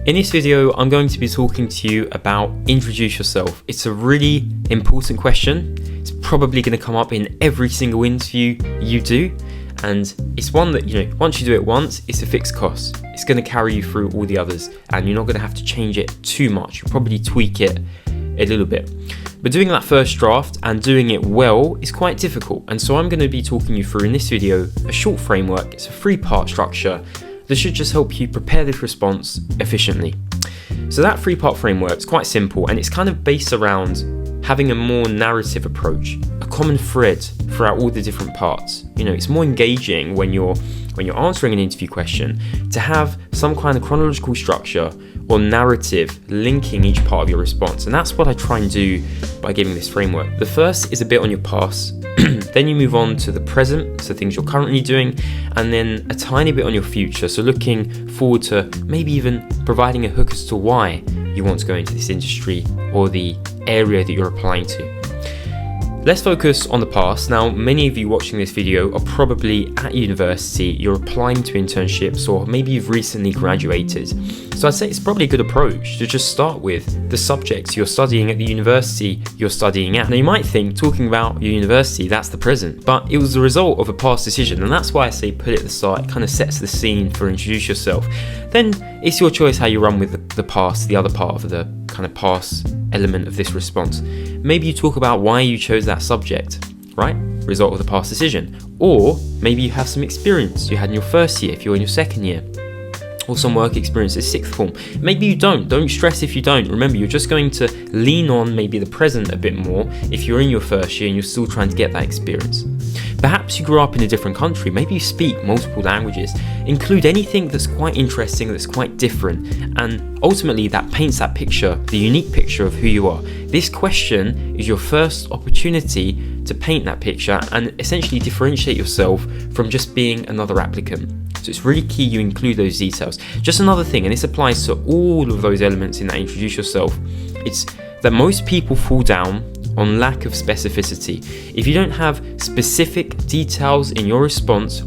In this video, I'm going to be talking to you about introduce yourself. It's a really important question. It's probably going to come up in every single interview you do. And it's one that, once you do it once, it's a fixed cost. It's going to carry you through all the others and you're not going to have to change it too much. You'll probably tweak it a little bit. But doing that first draft and doing it well is quite difficult. And so I'm going to be talking you through in this video a short framework. It's a 3-part structure that should just help you prepare this response efficiently. So that 3-part framework is quite simple and it's kind of based around having a more narrative approach, a common thread throughout all the different parts. It's more engaging when you're answering an interview question to have some kind of chronological structure or narrative linking each part of your response. And that's what I try and do by giving this framework. The first is a bit on your past, then you move on to the present, so things you're currently doing, and then a tiny bit on your future, so looking forward to maybe even providing a hook as to why you want to go into this industry or the area that you're applying to. Let's focus on the past. Now, many of you watching this video are probably at university, you're applying to internships, or maybe you've recently graduated. So I'd say it's probably a good approach to just start with the subjects you're studying at the university you're studying at. Now, you might think talking about your university, that's the present, but it was the result of a past decision. And that's why I say put it at the start. It kind of sets the scene for introduce yourself. Then it's your choice how you run with the past, the other part of the kind of past element of this response. Maybe you talk about why you chose that subject, right? Result of the past decision. Or maybe you have some experience you had in your first year if you're in your second year, or some work experience at sixth form. Maybe you don't stress if you don't. Remember, you're just going to lean on maybe the present a bit more if you're in your first year and you're still trying to get that experience. Perhaps you grew up in a different country, maybe you speak multiple languages. Include anything that's quite interesting, that's quite different, and ultimately that paints that picture, the unique picture of who you are. This question is your first opportunity to paint that picture and essentially differentiate yourself from just being another applicant. So it's really key you include those details. Just another thing, and this applies to all of those elements in that introduce yourself, it's that most people fall down on lack of specificity. If you don't have specific details in your response,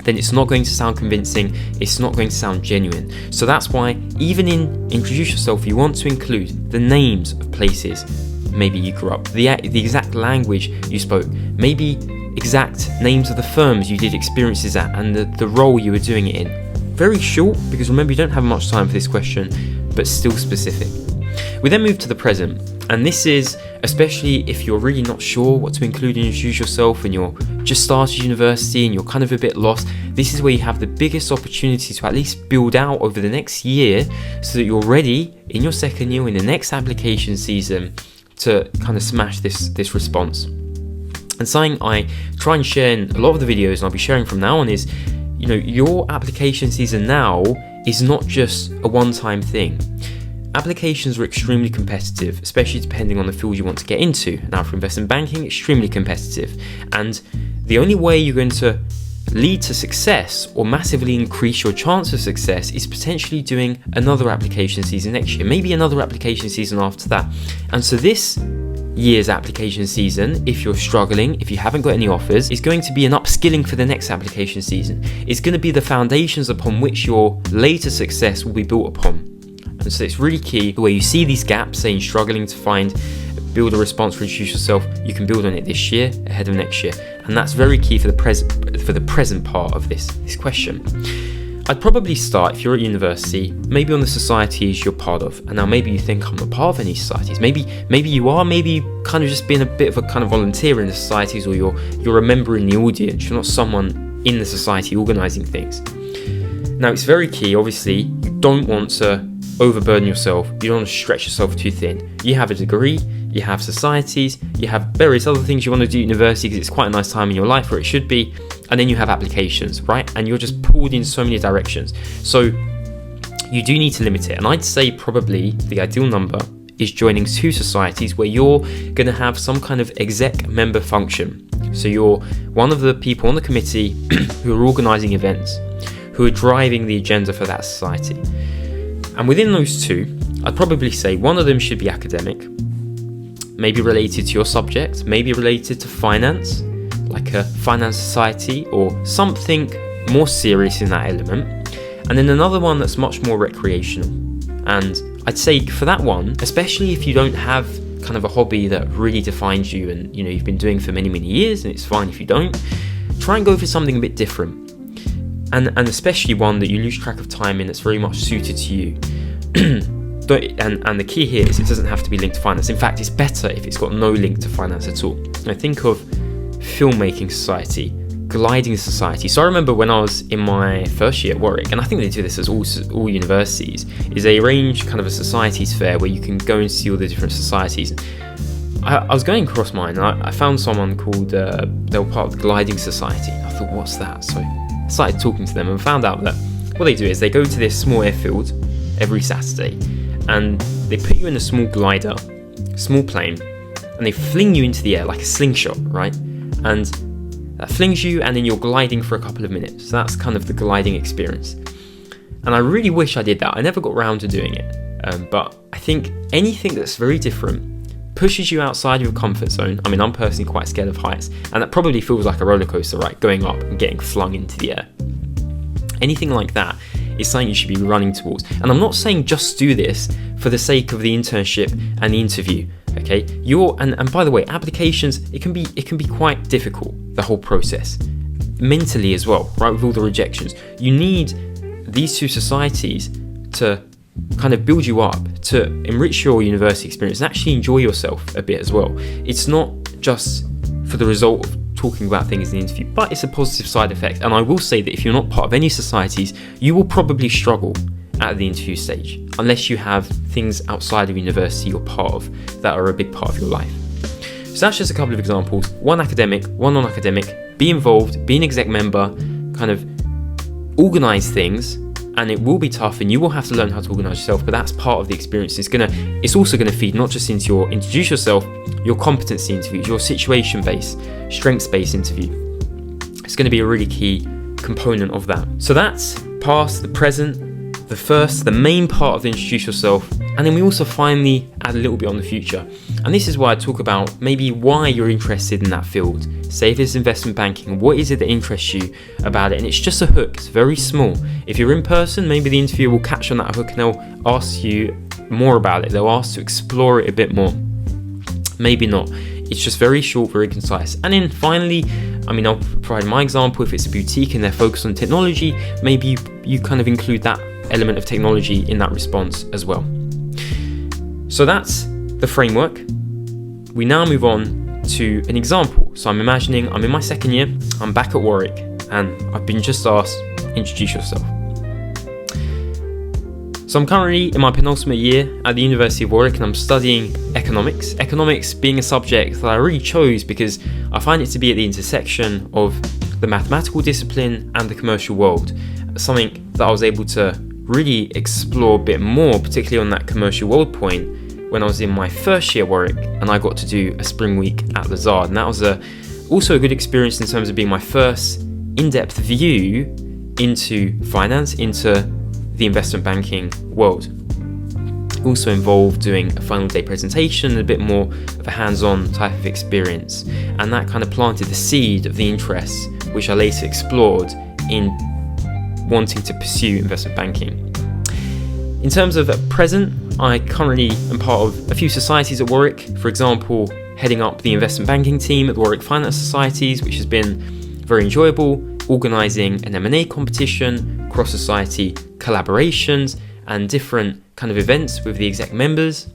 then it's not going to sound convincing, it's not going to sound genuine. So that's why even in introduce yourself, you want to include the names of places maybe you grew up, the exact language you spoke, maybe exact names of the firms you did experiences at and the role you were doing it in. Very short, because remember you don't have much time for this question, but still specific. We then move to the present, and this is especially if you're really not sure what to include in introduce yourself and you're just started university and you're kind of a bit lost. This is where you have the biggest opportunity to at least build out over the next year so that you're ready in your second year in the next application season to kind of smash this response. And something I try and share in a lot of the videos and I'll be sharing from now on is, your application season now is not just a one-time thing. Applications are extremely competitive, especially depending on the field you want to get into. Now for investment banking, extremely competitive. And the only way you're going to lead to success or massively increase your chance of success is potentially doing another application season next year, maybe another application season after that. And so this year's application season, if you're struggling, if you haven't got any offers, is going to be an upskilling for the next application season. It's going to be the foundations upon which your later success will be built upon. And so it's really key the way you see these gaps, saying struggling to build a response for introduce yourself, you can build on it this year ahead of next year. And that's very key for the present part of this question. I'd probably start, if you're at university, maybe on the societies you're part of. And now maybe you think I'm not part of any societies. Maybe you are, maybe you kind of just being a bit of a kind of volunteer in the societies, or you're a member in the audience, you're not someone in the society organising things. Now it's very key, obviously, you don't want to overburden yourself, you don't want to stretch yourself too thin. You have a degree, you have societies, you have various other things you want to do at university because it's quite a nice time in your life where it should be, and then you have applications, right? And you're just pulled in so many directions. So you do need to limit it, and I'd say probably the ideal number is joining 2 societies where you're going to have some kind of exec member function. So you're one of the people on the committee who are organising events, who are driving the agenda for that society. And within those 2, I'd probably say one of them should be academic, maybe related to your subject, maybe related to finance, like a finance society or something more serious in that element. And then another one that's much more recreational. And I'd say for that one, especially if you don't have kind of a hobby that really defines you and you've been doing for many, many years, and it's fine if you don't, try and go for something a bit different. And especially one that you lose track of time in that's very much suited to you. And the key here is it doesn't have to be linked to finance. In fact, it's better if it's got no link to finance at all. I think of filmmaking society, gliding society. So I remember when I was in my first year at Warwick, and I think they do this as all universities, is they arrange kind of a societies fair where you can go and see all the different societies. I was going across mine, and I found someone called, they were part of the gliding society. I thought, what's that? So I started talking to them and found out that what they do is they go to this small airfield every Saturday, and they put you in a small glider, small plane, and they fling you into the air like a slingshot, right? And that flings you, and then you're gliding for a couple of minutes. So that's kind of the gliding experience. And I really wish I did that. I never got round to doing it. But I think anything that's very different pushes you outside your comfort zone. I mean, I'm personally quite scared of heights, and that probably feels like a roller coaster, right? Going up and getting flung into the air. Anything like that is something you should be running towards. And I'm not saying just do this for the sake of the internship and the interview. Okay, and by the way, applications, it can be quite difficult, the whole process, mentally as well, right? With all the rejections, you need these two societies to kind of build you up, to enrich your university experience and actually enjoy yourself a bit as well. It's not just for the result of talking about things in the interview, but it's a positive side effect. And I will say that if you're not part of any societies, you will probably struggle at the interview stage, unless you have things outside of university you're part of that are a big part of your life. So that's just a couple of examples, one academic, one non-academic. Be involved, be an exec member, kind of organise things, and it will be tough and you will have to learn how to organise yourself, but that's part of the experience. It's also going to feed not just into your introduce yourself, your competency interviews, your situation-based, strengths-based interview. It's going to be a really key component of that. So that's past, the present, the main part of the introduce yourself, and then we also finally add a little bit on the future. And this is why I talk about maybe why you're interested in that field. Say if it's investment banking, what is it that interests you about it? And it's just a hook, it's very small. If you're in person, maybe the interviewer will catch on that hook and they'll ask you more about it. They'll ask to explore it a bit more. Maybe not. It's just very short, very concise. And then finally, I'll provide my example. If it's a boutique and they're focused on technology, maybe you kind of include that element of technology in that response as well. So that's the framework. We now move on to an example. So I'm imagining I'm in my second year, I'm back at Warwick, and I've been just asked, introduce yourself. So I'm currently in my penultimate year at the University of Warwick, and I'm studying economics. Economics being a subject that I really chose because I find it to be at the intersection of the mathematical discipline and the commercial world. Something that I was able to really explore a bit more, particularly on that commercial world point, when I was in my first year at Warwick and I got to do a spring week at the Zard. And that was also a good experience in terms of being my first in-depth view into finance, into the investment banking world. Also involved doing a final day presentation, a bit more of a hands-on type of experience. And that kind of planted the seed of the interest, which I later explored in wanting to pursue investment banking. In terms of at present, I currently am part of a few societies at Warwick. For example, heading up the investment banking team at the Warwick Finance Societies, which has been very enjoyable, organising an M&A competition, cross-society collaborations, and different kind of events with the exec members.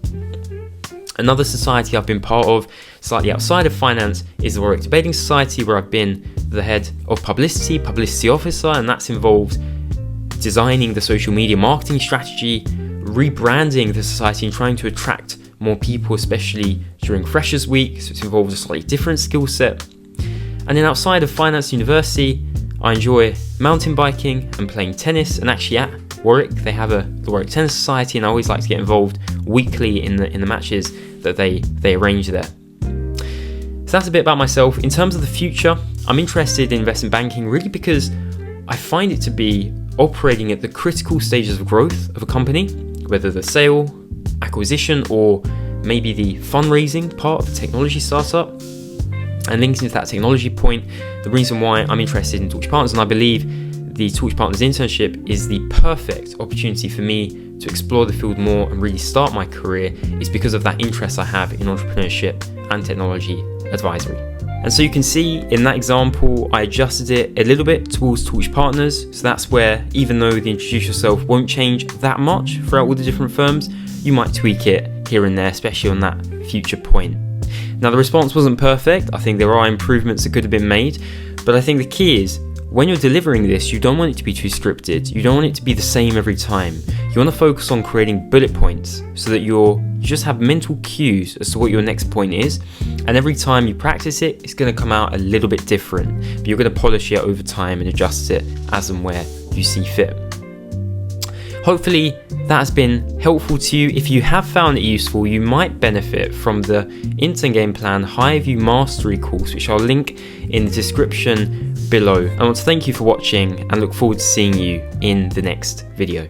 Another society I've been part of, slightly outside of finance, is the Warwick Debating Society, where I've been the head of publicity officer, and that's involved designing the social media marketing strategy, rebranding the society and trying to attract more people, especially during Freshers Week, so it's involved a slightly different skill set. And then outside of finance university, I enjoy mountain biking and playing tennis, and actually at Warwick they have the Warwick Tennis Society, and I always like to get involved weekly in the matches that they arrange there. So that's a bit about myself. In terms of the future, I'm interested in investment banking really because I find it to be operating at the critical stages of growth of a company, whether the sale, acquisition, or maybe the fundraising part of the technology startup. And linking to that technology point, the reason why I'm interested in Deutsche Partners, and I believe the Torch Partners internship is the perfect opportunity for me to explore the field more and really start my career is because of that interest I have in entrepreneurship and technology advisory. And so you can see in that example, I adjusted it a little bit towards Torch Partners. So that's where, even though the introduce yourself won't change that much throughout all the different firms, you might tweak it here and there, especially on that future point. Now, the response wasn't perfect. I think there are improvements that could have been made, but I think the key is when you're delivering this, you don't want it to be too scripted. You don't want it to be the same every time. You want to focus on creating bullet points so that you just have mental cues as to what your next point is. And every time you practice it, it's going to come out a little bit different, but you're going to polish it over time and adjust it as and where you see fit. Hopefully that has been helpful to you. If you have found it useful, you might benefit from the Intern Game Plan High View Mastery course, which I'll link in the description below. I want to thank you for watching and look forward to seeing you in the next video.